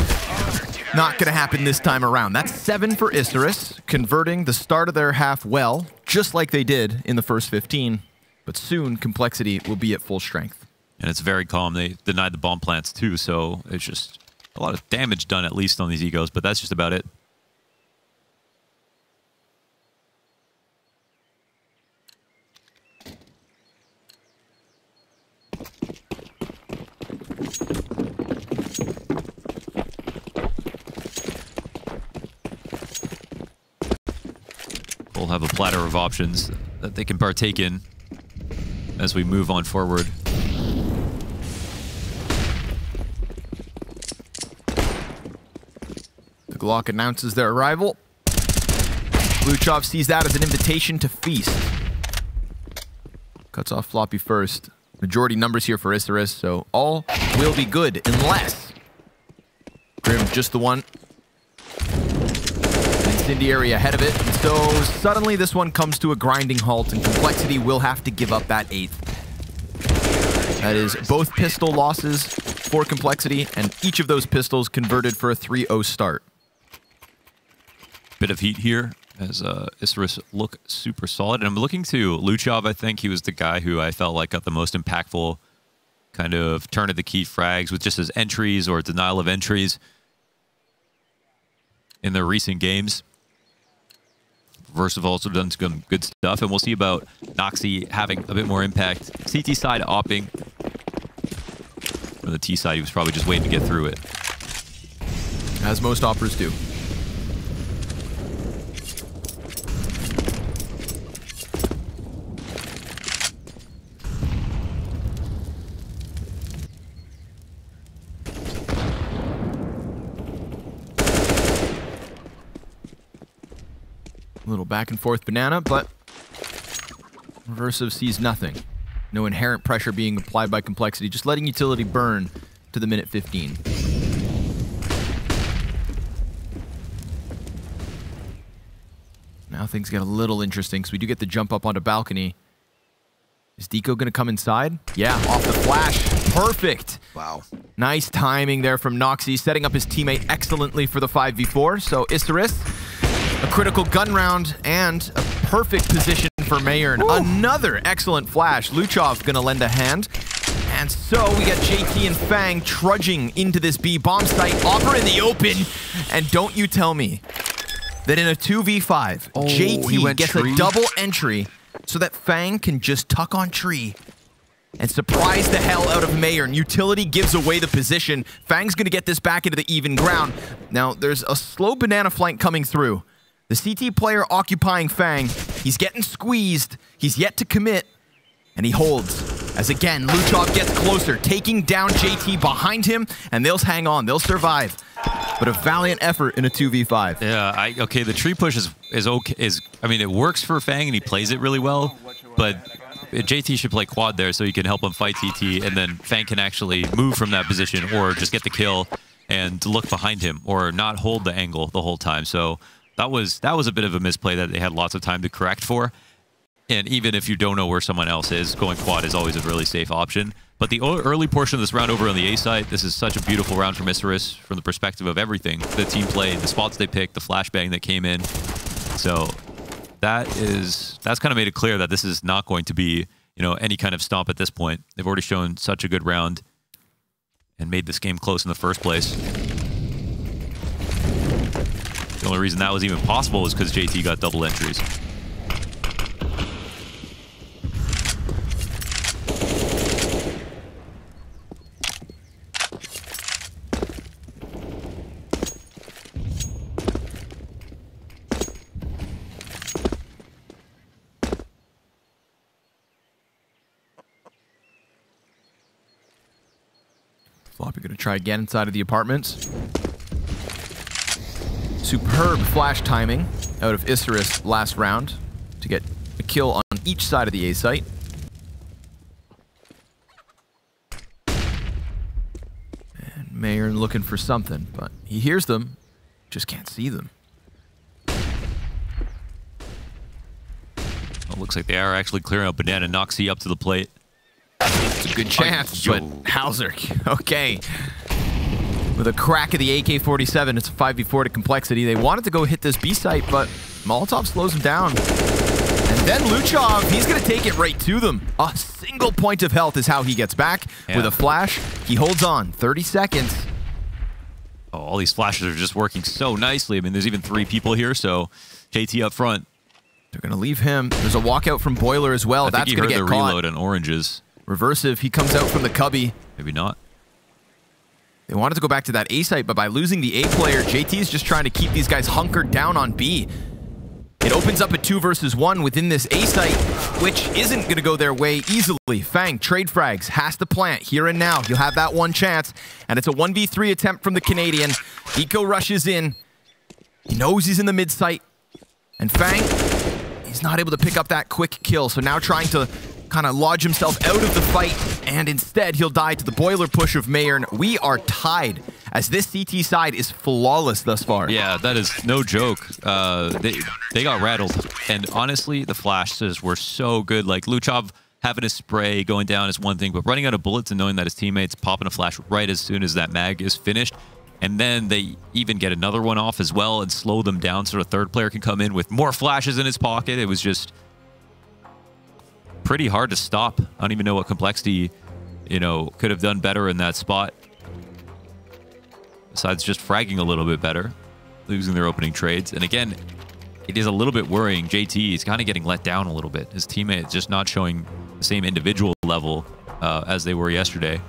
Not going to happen this time around. That's 7 for Isurus, converting the start of their half well, just like they did in the first 15. But soon, Complexity will be at full strength. And it's very calm. They denied the bomb plants too, so it's just a lot of damage done, at least on these egos, but that's just about it. We'll have a platter of options that they can partake in as we move on forward. The Glock announces their arrival. luchov sees that as an invitation to feast. Cuts off Floppy first. Majority numbers here for Isurus, so all will be good unless Grim just the one. Incendiary ahead of it. So suddenly this one comes to a grinding halt, and Complexity will have to give up that 8th. That is both pistol losses for Complexity, and each of those pistols converted for a 3-0 start. Bit of heat here as Isurus look super solid. And I'm looking to luchov. I think he was the guy who I felt like got the most impactful kind of turn of the key frags with just his entries or denial of entries in their recent games. Reversive also done some good stuff, and we'll see about Noxy having a bit more impact. CT side opping. On the T side, he was probably just waiting to get through it. As most oppers do. A little back and forth banana, but Reversive sees nothing. No inherent pressure being applied by Complexity, just letting utility burn to the minute 15. Now things get a little interesting, because we do get the jump up onto balcony. Is Deco going to come inside? Yeah, off the flash. Perfect. Wow. Nice timing there from Noxy, setting up his teammate excellently for the 5v4. So Isurus, a critical gun round, and a perfect position for meyern. Another excellent flash. Luchov gonna lend a hand. And so we got JT and Fang trudging into this B bomb site. Opper in the open. And don't you tell me that in a 2v5, JT gets a double entry so that Fang can just tuck on tree and surprise the hell out of meyern. Utility gives away the position. Fang's gonna get this back into the even ground. Now, there's a slow banana flank coming through. The CT player occupying Fang. He's getting squeezed. He's yet to commit. And he holds. As again, Luchov gets closer, taking down JT behind him, and they'll hang on. They'll survive. But a valiant effort in a 2v5. Yeah, okay, the tree push is okay. I mean, it works for Fang, and he plays it really well. But JT should play quad there so he can help him fight TT, and then Fang can actually move from that position or just get the kill and look behind him or not hold the angle the whole time. So that was a bit of a misplay that they had lots of time to correct for. And even if you don't know where someone else is, going quad is always a really safe option. But the early portion of this round over on the A side, this is such a beautiful round from Isurus from the perspective of everything. The team played, the spots they picked, the flashbang that came in. So that's kind of made it clear that this is not going to be, you know, any kind of stomp at this point. They've already shown such a good round and made this game close in the first place. The only reason that was even possible was because JT got double entries. Floppy gonna try again inside of the apartments. Superb flash timing out of Isurus last round to get a kill on each side of the A site. And meyern looking for something, but he hears them, just can't see them. Well, looks like they are actually clearing out banana. Noxy up to the plate. It's a good chance, but hallzerk, okay. With a crack of the AK-47, it's a 5v4 to Complexity. They wanted to go hit this B site, but Molotov slows them down. And then Luchov, he's going to take it right to them. A single point of health is how he gets back. With a flash, he holds on. 30 seconds. Oh, all these flashes are just working so nicely. I mean, there's even 3 people here, so JT up front. They're going to leave him. There's a walkout from Boiler as well. That's going to get caught. Reload on oranges. Reversive, he comes out from the cubby. Maybe not. They wanted to go back to that A site, but by losing the A player, JT is just trying to keep these guys hunkered down on B. It opens up a 2 versus 1 within this A site, which isn't going to go their way easily. Fang, trade frags, has to plant here and now. He'll have that one chance, and it's a 1v3 attempt from the Canadian. Eco rushes in. He knows he's in the mid site, and Fang, he's not able to pick up that quick kill, so now trying to kind of lodge himself out of the fight, and instead he'll die to the boiler push of meyern. We are tied, as this CT side is flawless thus far. Yeah, that is no joke. They got rattled, and honestly, the flashes were so good. Like, Luchov having a spray going down is one thing, but running out of bullets and knowing that his teammates popping a flash right as soon as that mag is finished, and then they even get another one off as well and slow them down so the third player can come in with more flashes in his pocket. It was just pretty hard to stop. I don't even know what Complexity you know, could have done better in that spot. Besides just fragging a little bit better, losing their opening trades. And again, it is a little bit worrying. JT is kind of getting let down a little bit. His teammates just not showing the same individual level as they were yesterday.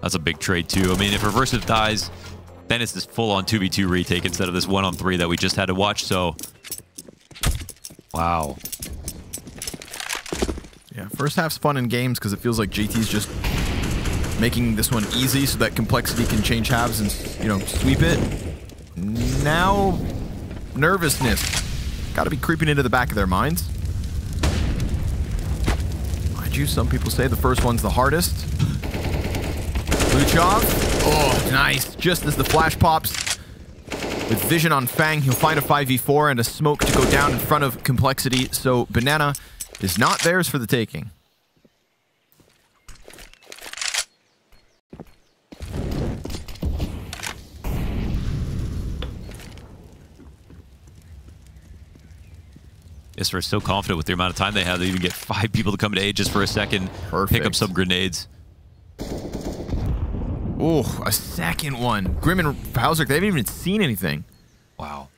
That's a big trade too. I mean, if reversive dies, then it's this full-on 2v2 retake instead of this 1-on-3 that we just had to watch. So, wow. Yeah, first half's fun in games because it feels like JT's just making this one easy so that Complexity can change halves and, you know, sweep it. Now, nervousness. Got to be creeping into the back of their minds. Mind you, some people say the first one's the hardest. Luchov. Oh, nice. Just as the flash pops. With vision on Fang, he'll find a 5v4 and a smoke to go down in front of Complexity. So Banana is not theirs for the taking. Isurus is so confident with the amount of time they have. They even get 5 people to come to aid just for a second. Perfect. Pick up some grenades. Oh, a second one. Grim and hallzerk, they haven't even seen anything. Wow.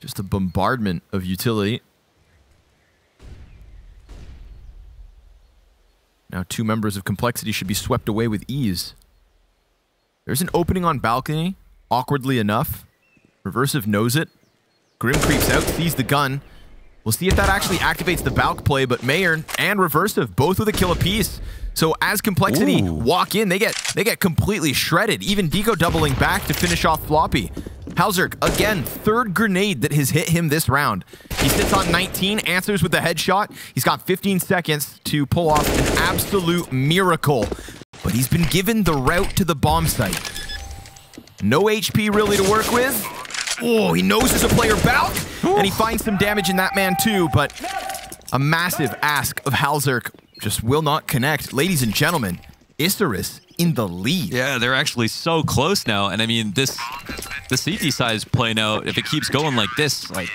Just a bombardment of utility. Now 2 members of Complexity should be swept away with ease. There's an opening on balcony, awkwardly enough. Reversive knows it. Grim creeps out, sees the gun. We'll see if that actually activates the Balk play, but meyern and Reversive, both with a kill apiece. So as Complexity walk in, they get completely shredded. Even Deco doubling back to finish off Floppy. hallzerk, again, 3rd grenade that has hit him this round. He sits on 19, answers with a headshot. He's got 15 seconds to pull off an absolute miracle. But he's been given the route to the bomb site. No HP really to work with. Oh, he knows there's a player Balk, and he finds some damage in that man too, but a massive ask of hallzerk just will not connect. Ladies and gentlemen, Isurus in the lead. Yeah, they're actually so close now. And I mean, the CT side is playing out. If it keeps going like this, like,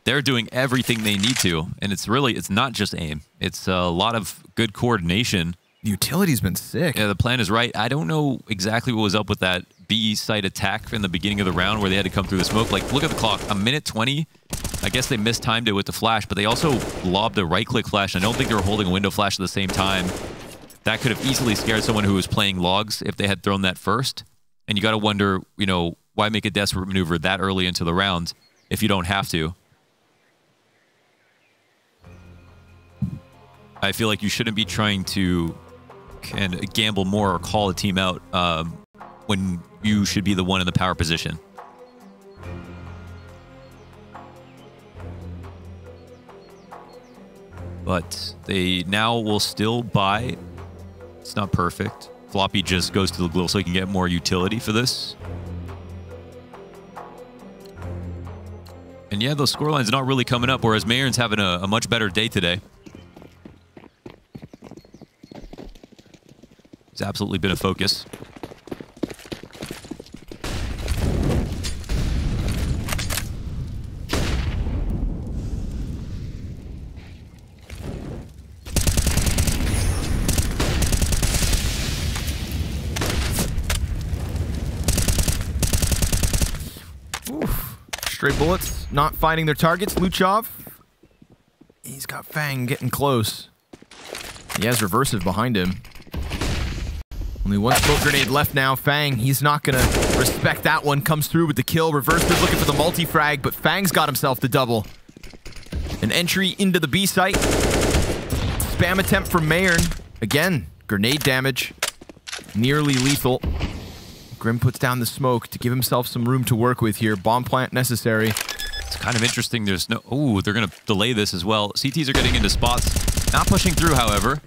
they're doing everything they need to. And it's not just aim. It's a lot of good coordination. The utility's been sick. Yeah, the plan is right. I don't know exactly what was up with that B site attack in the beginning of the round where they had to come through the smoke. Like, look at the clock. 1:20. I guess they mistimed it with the flash, but they also lobbed a right-click flash. I don't think they were holding a window flash at the same time. That could have easily scared someone who was playing logs if they had thrown that first. And you got to wonder, you know, why make a desperate maneuver that early into the round if you don't have to? I feel like you shouldn't be trying to gamble more or call a team out when you should be the one in the power position. But they now will still buy. It's not perfect. Floppy just goes to the glue so he can get more utility for this. And yeah, those scorelines not really coming up, whereas meyern's having a much better day today. It's absolutely been a focus. Stray bullets, not finding their targets. Luchov, he's got Fang getting close. He has Reversive behind him. Only one smoke grenade left now. Fang, he's not going to respect that one. Comes through with the kill. Reversive looking for the multi-frag, but Fang's got himself the double. An entry into the B site. Spam attempt from meyern. Again, grenade damage. Nearly lethal. Grim puts down the smoke to give himself some room to work with here. Bomb plant necessary. It's kind of interesting. There's no... Oh, they're going to delay this as well. CTs are getting into spots. Not pushing through, however.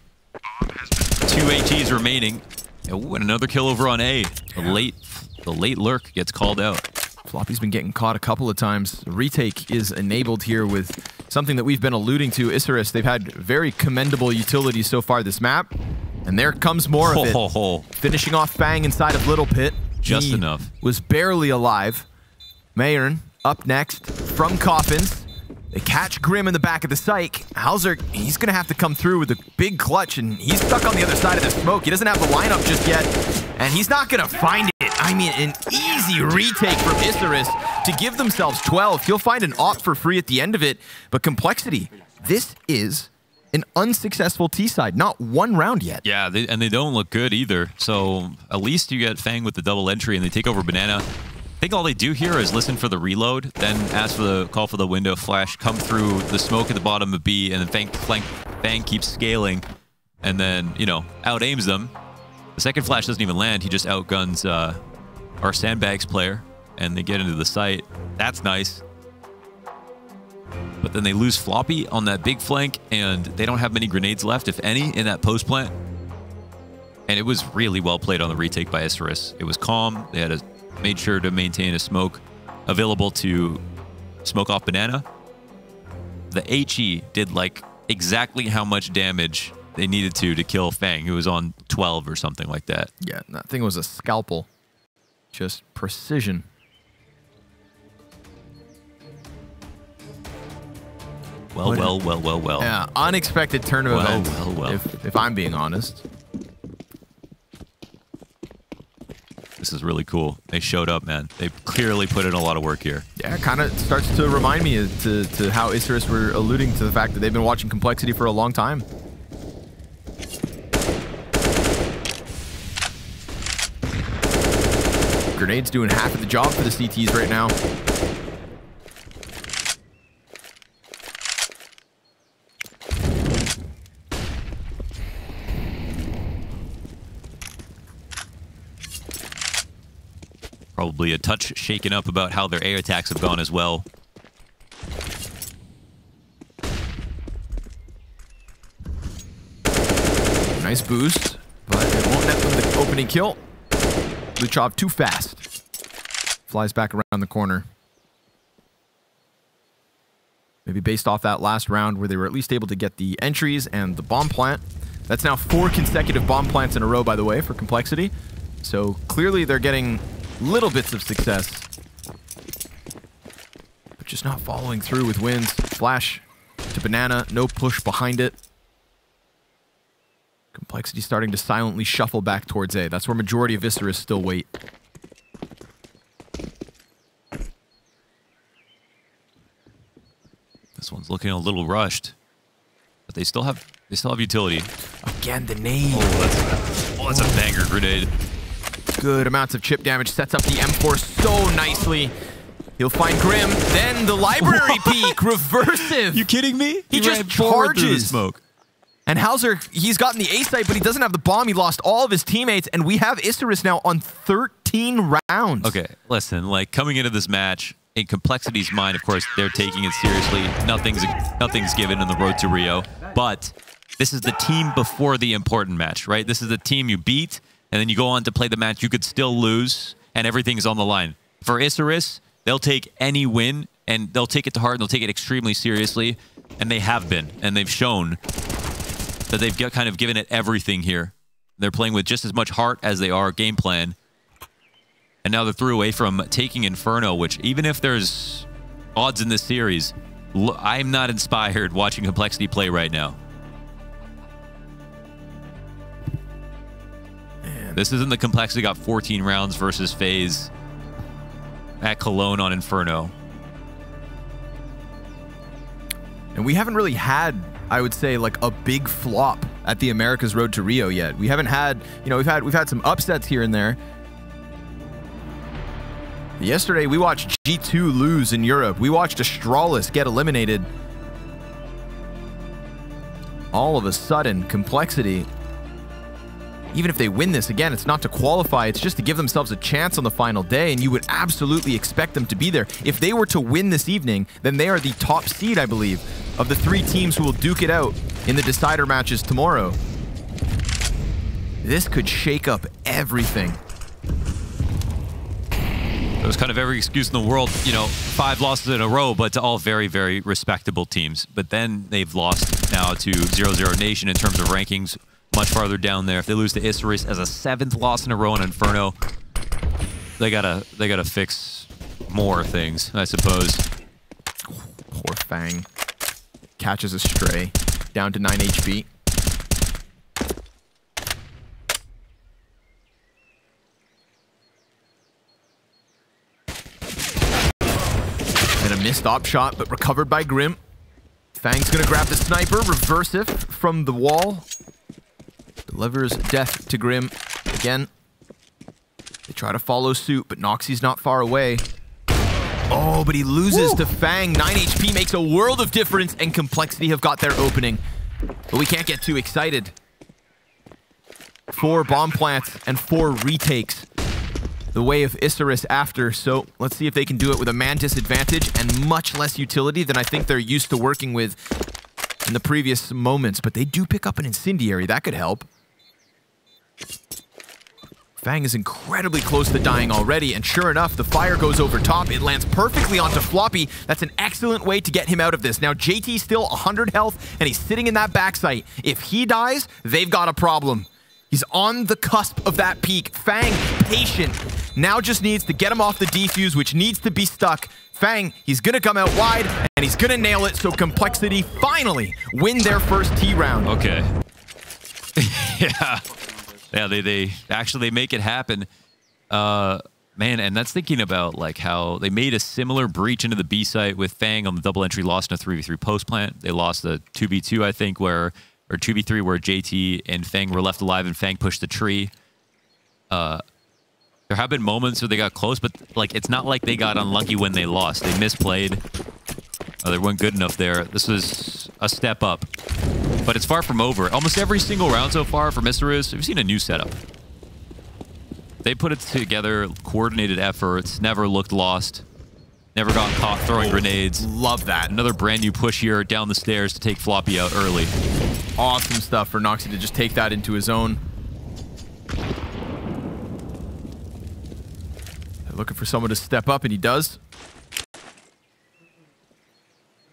2 ATs remaining. Oh, and another kill over on A. The late lurk gets called out. Floppy's been getting caught a couple of times. Retake is enabled here with something that we've been alluding to. Isurus, they've had very commendable utility so far this map. And there comes more of it. Finishing off Fang inside of Little Pit. Just enough. Was barely alive. Meyern up next from Coffins. They catch Grim in the back of the site. hallzerk, he's going to have to come through with a big clutch, and he's stuck on the other side of the smoke. He doesn't have the lineup just yet, and he's not going to find it. I mean, an easy retake from Isurus to give themselves 12. He'll find an op for free at the end of it, but Complexity, this is an unsuccessful T-side. Not one round yet. Yeah, and they don't look good either. So at least you get Fang with the double entry, and they take over Banana. I think all they do here is listen for the reload, then ask for the call for the window flash, come through the smoke at the bottom of B, and then Fang keeps scaling, and then, you know, out-aims them. The second flash doesn't even land. He just outguns our Sandbags player, and they get into the site. That's nice. But then they lose Floppy on that big flank, and they don't have many grenades left, if any, in that post plant. And it was really well played on the retake by Isurus. It was calm. They had made sure to maintain a smoke available to smoke off Banana. The HE did like exactly how much damage they needed to kill Fang, who was on 12 or something like that. Yeah, that thing was a scalpel. Just precision. Well. Yeah, unexpected turn of events, if I'm being honest. This is really cool. They showed up, man. They clearly put in a lot of work here. Yeah, it kind of starts to remind me to how Isurus were alluding to the fact that they've been watching Complexity for a long time. Grenades doing half of the job for the CTs right now. Probably a touch shaken up about how their air attacks have gone as well. Nice boost, but it won't net them the opening kill. Luchov too fast. Flies back around the corner. Maybe based off that last round where they were at least able to get the entries and the bomb plant. That's now 4 consecutive bomb plants in a row, by the way, for Complexity. So clearly they're getting little bits of success, but just not following through with wins. Flash to Banana, no push behind it. Complexity starting to silently shuffle back towards A. That's where majority of Isurus still wait. This one's looking a little rushed, but they still have utility. Again, the nade. Oh, that's a banger grenade. Good amounts of chip damage, sets up the M4 so nicely. He'll find Grim, then the library peek, reversive. You kidding me? He just charges. Smoke. And hallzerk, he's gotten the A site, but he doesn't have the bomb. He lost all of his teammates, and we have Isurus now on 13 rounds. Okay, listen, like coming into this match, in Complexity's mind, of course, they're taking it seriously. Nothing's given in the road to Rio, but this is the team before the important match, right? This is the team you beat, and then you go on to play the match you could still lose, and everything's on the line. For Isurus, they'll take any win, and they'll take it to heart, and they'll take it extremely seriously, and they have been, and they've shown that they've kind of given it everything here. They're playing with just as much heart as they are game plan. And now they're through away from taking Inferno, which even if there's odds in this series, I'm not inspired watching Complexity play right now. This isn't the Complexity got 14 rounds versus FaZe at Cologne on Inferno. And we haven't really had, I would say, like a big flop at the America's Road to Rio yet. We haven't had, you know, we've had some upsets here and there. Yesterday, we watched G2 lose in Europe. We watched Astralis get eliminated. All of a sudden, Complexity, even if they win this, again, it's not to qualify, it's just to give themselves a chance on the final day, and you would absolutely expect them to be there. If they were to win this evening, then they are the top seed, I believe, of the 3 teams who will duke it out in the decider matches tomorrow. This could shake up everything. There's kind of every excuse in the world, you know, 5 losses in a row, but to all very, very respectable teams. But then they've lost now to 0-0 Nation in terms of rankings. much farther down there. If they lose to Isurus as a 7th loss in a row on Inferno, they gotta fix more things, I suppose. Poor Fang. Catches a stray. Down to 9 HP. And a missed op shot, but recovered by Grim. Fang's gonna grab the sniper. Reversive from the wall. Delivers death to Grim. Again. They try to follow suit, but Noxie's not far away. Oh, but he loses to Fang. 9 HP makes a world of difference, and Complexity have got their opening. But we can't get too excited. 4 bomb plants and 4 retakes. The way of Isurus after, so let's see if they can do it with a man disadvantage and much less utility than I think they're used to working with in the previous moments. But they do pick up an incendiary. That could help. Fang is incredibly close to dying already, and sure enough, the fire goes over top. It lands perfectly onto Floppy. That's an excellent way to get him out of this. Now, JT's still 100 health, and he's sitting in that backsite. If he dies, they've got a problem. He's on the cusp of that peak. Fang, patient. Now just needs to get him off the defuse, which needs to be stuck. Fang, he's going to come out wide, and he's going to nail it, so Complexity finally win their first T round. Okay. Yeah. Yeah, they actually make it happen. Man, and that's thinking about like how they made a similar breach into the B site with Fang on the double entry, lost in a 3v3 post plant. They lost the 2v2, I think, or 2v3 where JT and Fang were left alive and Fang pushed the tree. There have been moments where they got close, but like it's not like they got unlucky when they lost. They misplayed. They weren't good enough there. This was a step up. But it's far from over. Almost every single round so far for Isurus, we've seen a new setup. They put it together, coordinated efforts, never looked lost, never got caught throwing grenades. Love that. Another brand new push here down the stairs to take Floppy out early. Awesome stuff for Noxie to just take that into his own. They're looking for someone to step up, and he does.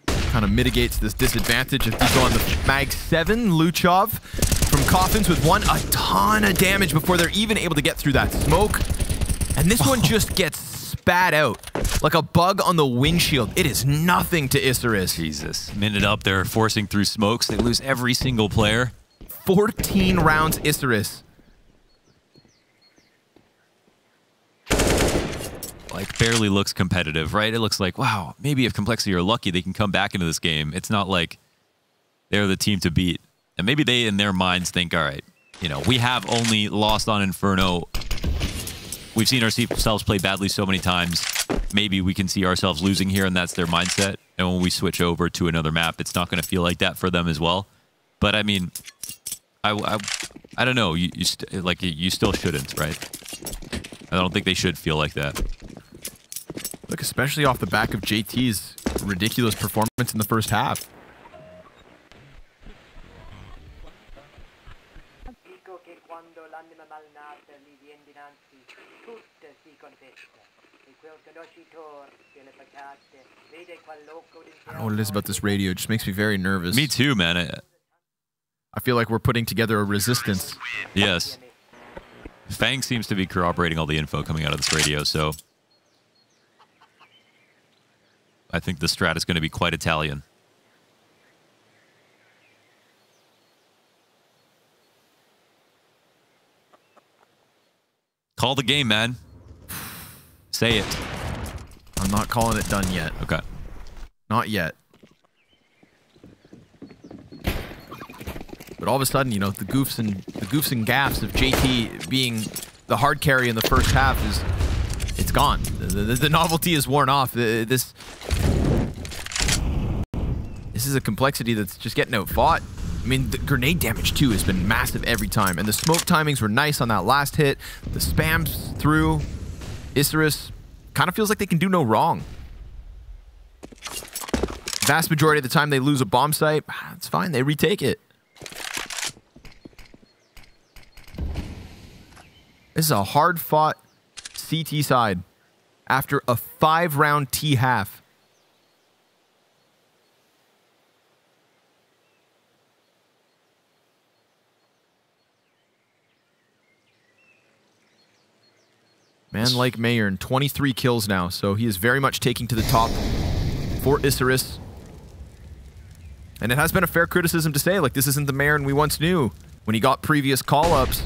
Kind of mitigates this disadvantage if he's on the mag 7. Luchov from Coffins with a ton of damage before they're even able to get through that smoke. And this one just gets spat out like a bug on the windshield. It is nothing to Isurus. Jesus. Minute up, they're forcing through smokes. They lose every single player. 14 rounds Isurus. Like, barely looks competitive, right? It looks like, wow, maybe if Complexity are lucky, they can come back into this game. It's not like they're the team to beat. And maybe they, in their minds, think, all right, you know, we have only lost on Inferno. We've seen ourselves play badly so many times. Maybe we can see ourselves losing here, and that's their mindset. And when we switch over to another map, it's not going to feel like that for them as well. But, I mean, I don't know. You still shouldn't, right? I don't think they should feel like that. Look, especially off the back of JT's ridiculous performance in the first half. I don't know what it is about this radio. It just makes me very nervous. Me too, man. I feel like we're putting together a resistance. Yes. Fang seems to be corroborating all the info coming out of this radio, so I think the strat is going to be quite Italian. Call the game, man. Say it. I'm not calling it done yet. Okay. Not yet. But all of a sudden, you know, the goofs and gaffes of JT being the hard carry in the first half it's gone. The novelty is worn off. This is a Complexity that's just getting outfought. I mean, the grenade damage too has been massive every time, and the smoke timings were nice on that last hit. The spams through. Isurus kind of feels like they can do no wrong. Vast majority of the time they lose a bomb site, it's fine. They retake it. This is a hard-fought CT side after a 5-round T half. Man like meyern, 23 kills now, so he is very much taking to the top for Isurus. And it has been a fair criticism to say, like, this isn't the meyern we once knew when he got previous call-ups.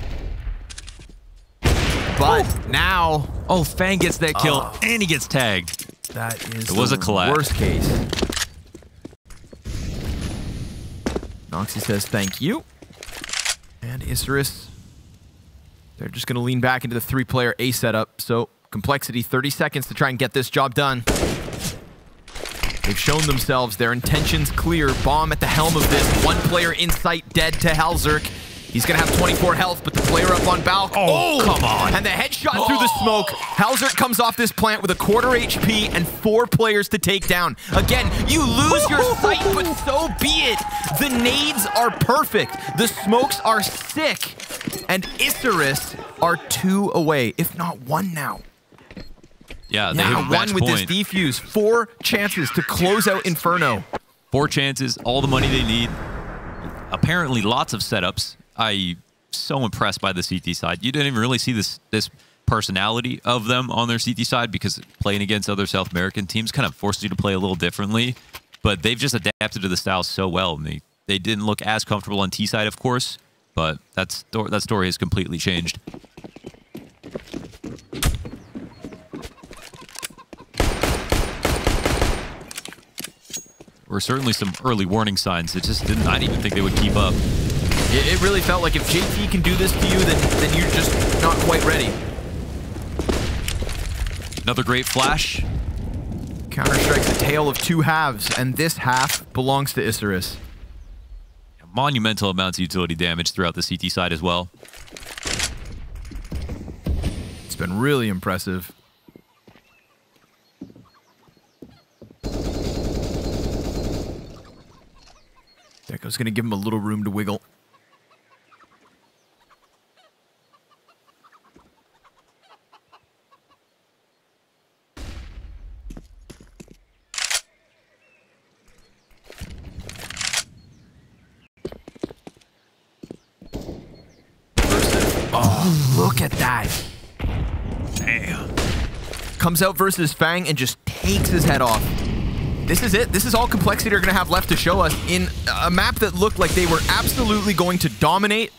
But now... Oh, Fang gets that kill, and he gets tagged. That is it was a collab. Worst case. Noxy says thank you. And Isurus, they're just going to lean back into the three-player A setup. So, Complexity, 30 seconds to try and get this job done. They've shown themselves, their intentions clear. Bomb at the helm of this. One player in sight, dead to hallzerk. He's going to have 24 health, but the player up on Balk. Oh, come on. And the headshot through the smoke. hallzerk comes off this plant with a quarter HP and 4 players to take down. Again, you lose your sight, but so be it. The nades are perfect. The smokes are sick. And Isurus are 2 away, if not 1 now. Yeah, they have one with this defuse. 4 chances to close out Inferno. 4 chances, all the money they need. Apparently, lots of setups. I'm so impressed by the CT side. You didn't even really see this personality of them on their CT side because playing against other South American teams kind of forces you to play a little differently. But they've just adapted to the style so well. And they didn't look as comfortable on T side, of course, but that story has completely changed. Were certainly some early warning signs. It just didn't. I didn't even think they would keep up. It really felt like if JT can do this to you, then you're just not quite ready. Another great flash. Counter-Strike's a tale of 2 halves, and this half belongs to Isurus. Monumental amounts of utility damage throughout the CT side as well. It's been really impressive. Deco's going to give him a little room to wiggle. Oh, look at that. Damn. Comes out versus Fang and just takes his head off. This is it. This is all Complexity are going to have left to show us in a map that looked like they were absolutely going to dominate.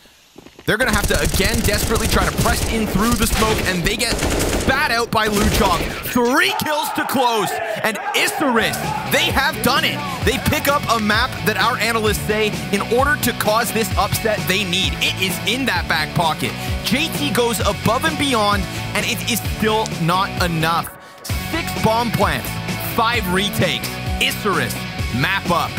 They're going to have to, again, desperately try to press in through the smoke, and they get spat out by luchov. 3 kills to close, and Isurus, they have done it. They pick up a map that our analysts say, in order to cause this upset, they need. It is in that back pocket. JT goes above and beyond, and it is still not enough. 6 bomb plants, 5 retakes. Isurus, map up.